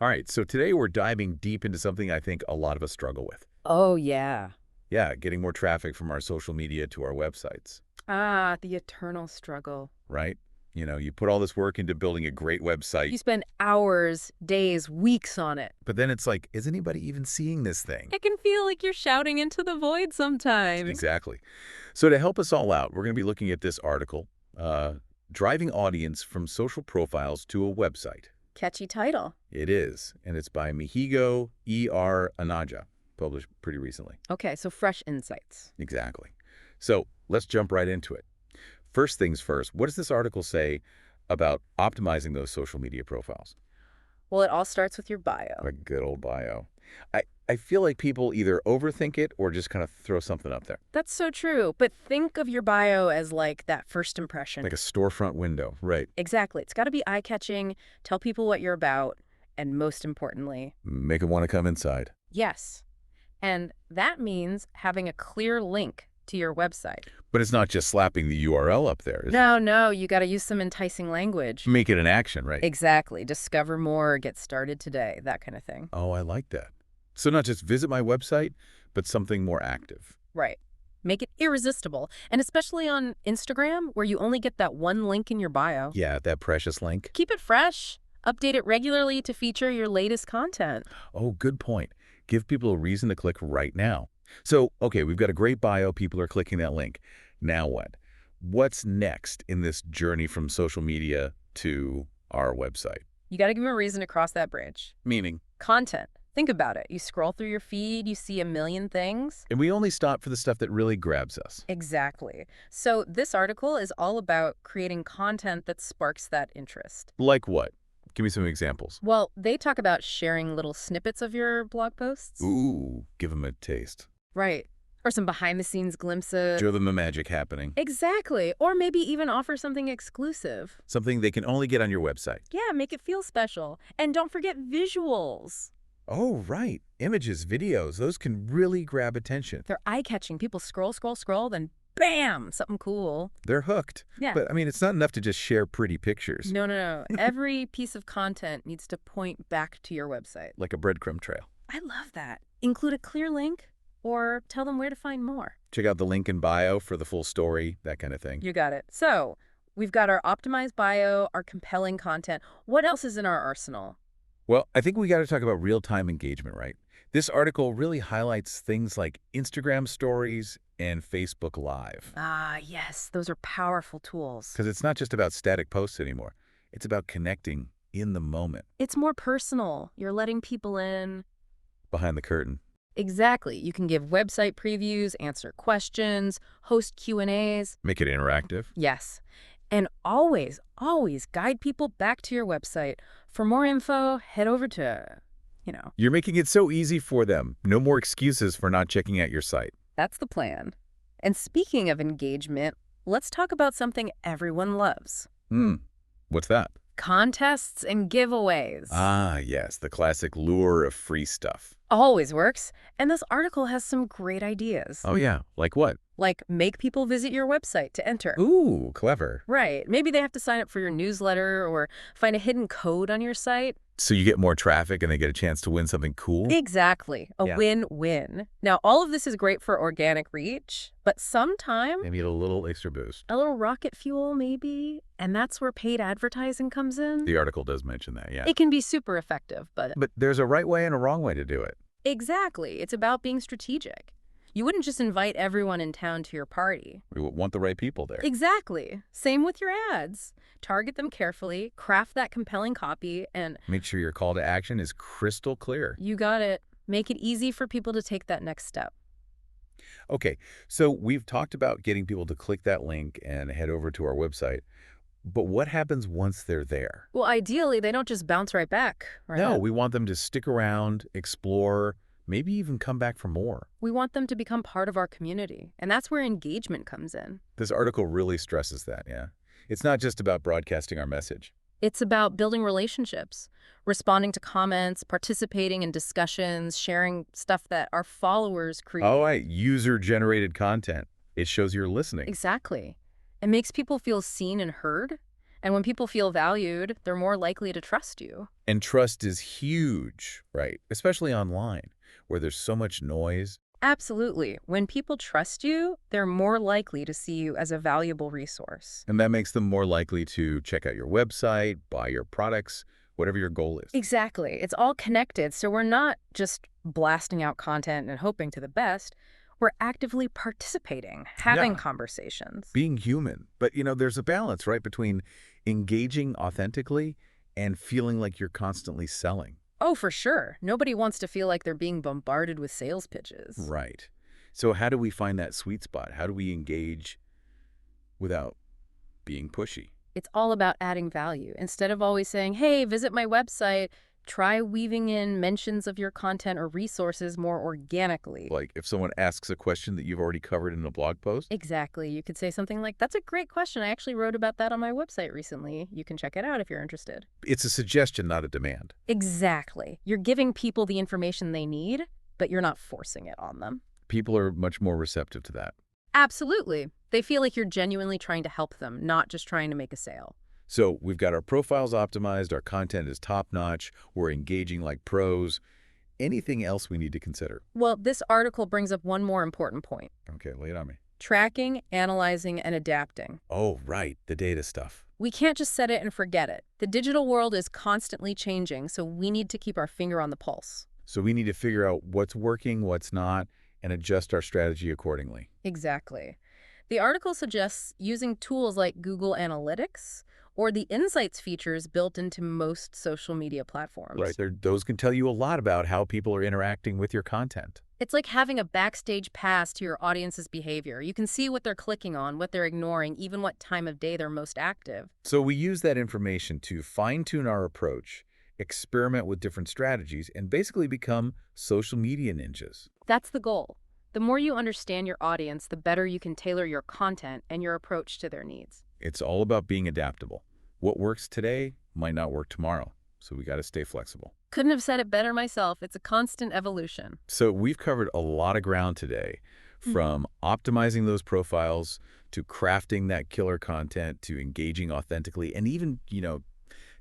All right, so today we're diving deep into something I think a lot of us struggle with. Oh, yeah. Yeah, getting more traffic from our social media to our websites, Ah, the eternal struggle. right? You put all this work into building a great website, You spend hours, days, weeks on it. but then it's like, is anybody even seeing this thing? It can feel like you're shouting into the void sometimes. Exactly. So to help us all out, we're going to be looking at this article, Driving Audience from Social Profiles to a Website. Catchy title. It is, and it's by Mihigo ER Anaja, published pretty recently. Okay, so fresh insights. Exactly. So let's jump right into it. First things first, what does this article say about optimizing those social media profiles? Well, it all starts with your bio. A good old bio. I feel like people either overthink it or just kind of throw something up there. That's so true. But think of your bio as like that first impression. Like a storefront window, right? Exactly. It's got to be eye-catching, tell people what you're about, and most importantly, Make them want to come inside. yes. And that means having a clear link to your website. But it's not just slapping the URL up there. No, you got to use some enticing language. Make it an action, right? Exactly. Discover more, get started today, that kind of thing. Oh, I like that. So not just visit my website, but something more active. Right. Make it irresistible. And especially on Instagram, where you only get that one link in your bio. Yeah, that precious link. Keep it fresh. Update it regularly to feature your latest content. Oh, good point. Give people a reason to click right now. So, okay, we've got a great bio. People are clicking that link. Now what? What's next in this journey from social media to our website? You got to give them a reason to cross that bridge. Meaning? Content. Think about it. You scroll through your feed, you see a million things. And we only stop for the stuff that really grabs us. Exactly. So this article is all about creating content that sparks that interest. Like what? Give me some examples. Well, they talk about sharing little snippets of your blog posts. Ooh, give them a taste. Right. Or some behind-the-scenes glimpses. Show them the magic happening. Exactly. Or maybe even offer something exclusive. Something they can only get on your website. Yeah, make it feel special. And don't forget visuals. Oh, right. Images, videos, those can really grab attention. They're eye-catching. People scroll, then bam, something cool. They're hooked. Yeah. But, I mean, it's not enough to just share pretty pictures. No. Every piece of content needs to point back to your website. Like a breadcrumb trail. I love that. Include a clear link or tell them where to find more. Check out the link in bio for the full story, that kind of thing. You got it. So we've got our optimized bio, our compelling content. What else is in our arsenal? Well, I think we got to talk about real-time engagement, right? This article really highlights things like Instagram stories and Facebook Live. Ah, yes. Those are powerful tools. Because it's not just about static posts anymore. It's about connecting in the moment, It's more personal. You're letting people in. behind the curtain. Exactly. You can give website previews, answer questions, host Q&As. Make it interactive. Yes. And always guide people back to your website. For more info, head over to, You're making it so easy for them. No more excuses for not checking out your site. That's the plan. And speaking of engagement, let's talk about something everyone loves. What's that? Contests and giveaways. Ah, yes, the classic lure of free stuff. Always works. And this article has some great ideas. Oh, yeah. Like what? Like make people visit your website to enter. Ooh, clever. Right. Maybe they have to sign up for your newsletter or find a hidden code on your site. So you get more traffic and they get a chance to win something cool? Exactly. A Yeah. win-win. Now, all of this is great for organic reach, but sometimes Maybe a little extra boost. a little rocket fuel, maybe. And that's where paid advertising comes in. The article does mention that, yeah. It can be super effective, but But there's a right way and a wrong way to do it. exactly. It's about being strategic. You wouldn't just invite everyone in town to your party. We want the right people there. Exactly. Same with your ads. Target them carefully, craft that compelling copy, and Make sure your call to action is crystal clear. you got it. Make it easy for people to take that next step. Okay, so we've talked about getting people to click that link and head over to our website. But what happens once they're there? Well, ideally, they don't just bounce right back, right? No, we want them to stick around, explore, maybe even come back for more. We want them to become part of our community, and that's where engagement comes in. This article really stresses that, yeah. It's not just about broadcasting our message. It's about building relationships, responding to comments, participating in discussions, sharing stuff that our followers create. Oh, right, user-generated content. It shows you're listening. Exactly. It makes people feel seen and heard. And when people feel valued, they're more likely to trust you. And trust is huge, right? Especially online, where there's so much noise. Absolutely. When people trust you, they're more likely to see you as a valuable resource. And that makes them more likely to check out your website, buy your products, whatever your goal is. Exactly. It's all connected, so we're not just blasting out content and hoping to the best. We're actively participating, having Yeah. conversations. Being human. But, there's a balance, right, between engaging authentically and feeling like you're constantly selling. Oh, for sure. Nobody wants to feel like they're being bombarded with sales pitches. Right. So how do we find that sweet spot? How do we engage without being pushy? It's all about adding value. Instead of always saying, hey, visit my website, try weaving in mentions of your content or resources more organically. Like if someone asks a question that you've already covered in a blog post? Exactly. You could say something like, that's a great question. I actually wrote about that on my website recently. You can check it out if you're interested. It's a suggestion, not a demand. Exactly. You're giving people the information they need, but you're not forcing it on them. People are much more receptive to that. Absolutely. They feel like you're genuinely trying to help them, not just trying to make a sale. So we've got our profiles optimized, our content is top-notch, we're engaging like pros. Anything else we need to consider? Well, this article brings up one more important point. Okay, lay it on me. Tracking, analyzing, and adapting. Oh, right, the data stuff. We can't just set it and forget it. The digital world is constantly changing, so we need to keep our finger on the pulse. So we need to figure out what's working, what's not, and adjust our strategy accordingly. Exactly. The article suggests using tools like Google Analytics or the Insights features built into most social media platforms. Right, those can tell you a lot about how people are interacting with your content. It's like having a backstage pass to your audience's behavior. You can see what they're clicking on, what they're ignoring, even what time of day they're most active. So we use that information to fine-tune our approach, experiment with different strategies, and basically become social media ninjas. That's the goal. The more you understand your audience, the better you can tailor your content and your approach to their needs. It's all about being adaptable. What works today might not work tomorrow, so we got to stay flexible. Couldn't have said it better myself. It's a constant evolution. So we've covered a lot of ground today, from optimizing those profiles to crafting that killer content to engaging authentically and even,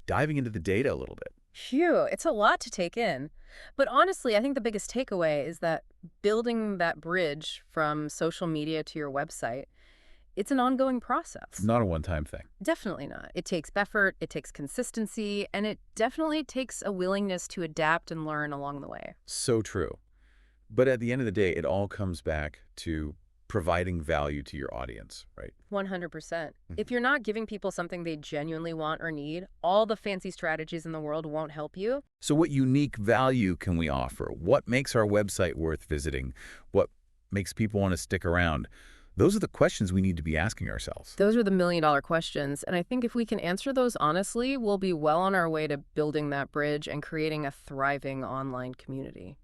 diving into the data a little bit. Phew, it's a lot to take in. But honestly, I think the biggest takeaway is that building that bridge from social media to your website, it's an ongoing process. Not a one-time thing. Definitely not. It takes effort, it takes consistency, and it definitely takes a willingness to adapt and learn along the way. So true. But at the end of the day, it all comes back to providing value to your audience, right? 100%. If you're not giving people something they genuinely want or need, all the fancy strategies in the world won't help you. So what unique value can we offer? What makes our website worth visiting? What makes people want to stick around? Those are the questions we need to be asking ourselves. Those are the million-dollar questions, and I think if we can answer those honestly, we'll be well on our way to building that bridge and creating a thriving online community.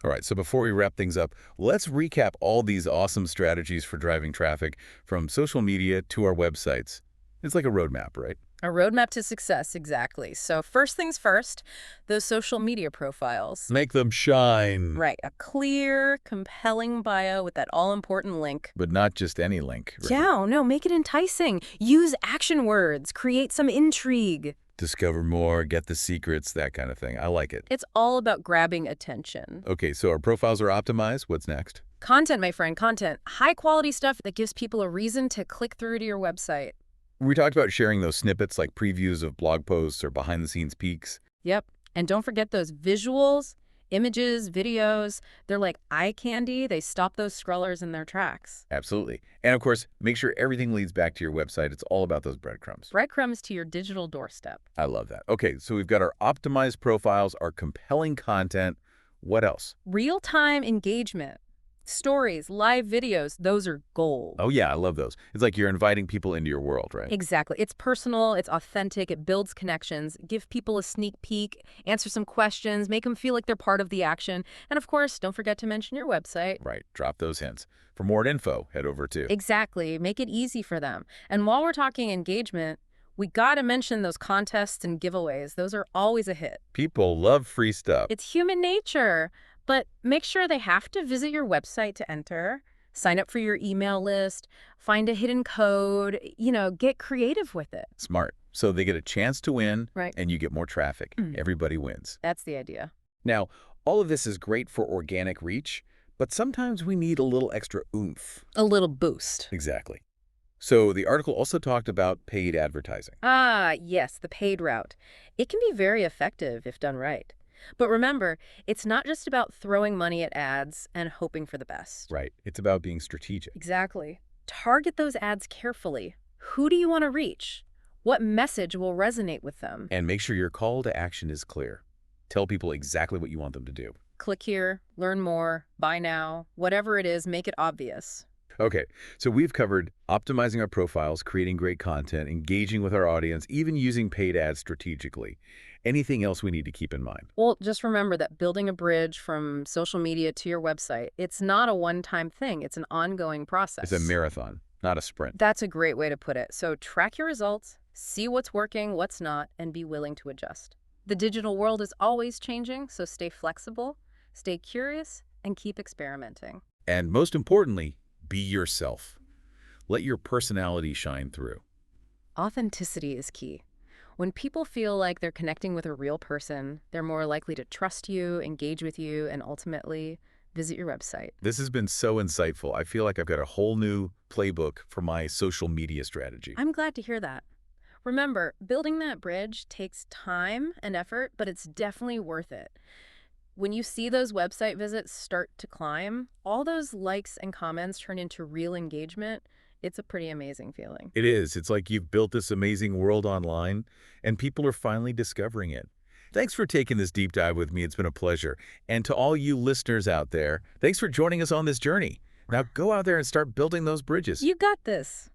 All right, so before we wrap things up, let's recap all these awesome strategies for driving traffic from social media to our websites. It's like a roadmap, right? A roadmap to success, exactly. So first things first, those social media profiles. Make them shine. Right, a clear, compelling bio with that all-important link. But not just any link. Right? Yeah, no, make it enticing. Use action words, create some intrigue. Discover more, get the secrets, that kind of thing. I like it. It's all about grabbing attention. Okay, so our profiles are optimized. What's next? Content, my friend, content. High-quality stuff that gives people a reason to click through to your website. We talked about sharing those snippets like previews of blog posts or behind-the-scenes peeks. Yep. And don't forget those visuals, images, videos. They're like eye candy. They stop those scrollers in their tracks. Absolutely. And of course, make sure everything leads back to your website. It's all about those breadcrumbs. Breadcrumbs to your digital doorstep. I love that. Okay, so we've got our optimized profiles, our compelling content. What else? Real-time engagement. Stories, live videos, those are gold. Oh, yeah, I love those. It's like you're inviting people into your world, right? Exactly. It's personal, it's authentic, it builds connections, give people a sneak peek, answer some questions, make them feel like they're part of the action. And of course, don't forget to mention your website. Right, drop those hints. For more info, head over to... Exactly. Make it easy for them. And while we're talking engagement, we got to mention those contests and giveaways. Those are always a hit. People love free stuff. It's human nature. But make sure they have to visit your website to enter, sign up for your email list, find a hidden code, get creative with it. Smart. So they get a chance to win, Right. and you get more traffic. Everybody wins. That's the idea. Now, all of this is great for organic reach, but sometimes we need a little extra oomph. A little boost. Exactly. So the article also talked about paid advertising. Ah, yes, the paid route. It can be very effective if done right. But remember, it's not just about throwing money at ads and hoping for the best. Right. It's about being strategic. Exactly. Target those ads carefully. Who do you want to reach? What message will resonate with them? And make sure your call to action is clear. Tell people exactly what you want them to do. Click here, learn more, buy now, whatever it is, make it obvious. Okay, so we've covered optimizing our profiles, creating great content, engaging with our audience, even using paid ads strategically. Anything else we need to keep in mind? Well, just remember that building a bridge from social media to your website, it's not a one-time thing. It's an ongoing process. It's a marathon, not a sprint. That's a great way to put it. So track your results, see what's working, what's not, and be willing to adjust. The digital world is always changing, so stay flexible, stay curious, and keep experimenting. And most importantly, be yourself. Let your personality shine through. Authenticity is key. When people feel like they're connecting with a real person, they're more likely to trust you, engage with you, and ultimately visit your website. This has been so insightful. I feel like I've got a whole new playbook for my social media strategy. I'm glad to hear that. Remember, building that bridge takes time and effort, but it's definitely worth it. When you see those website visits start to climb, all those likes and comments turn into real engagement. It's a pretty amazing feeling. It is. It's like you've built this amazing world online, and people are finally discovering it. Thanks for taking this deep dive with me. It's been a pleasure. And to all you listeners out there, thanks for joining us on this journey. Now go out there and start building those bridges. You got this.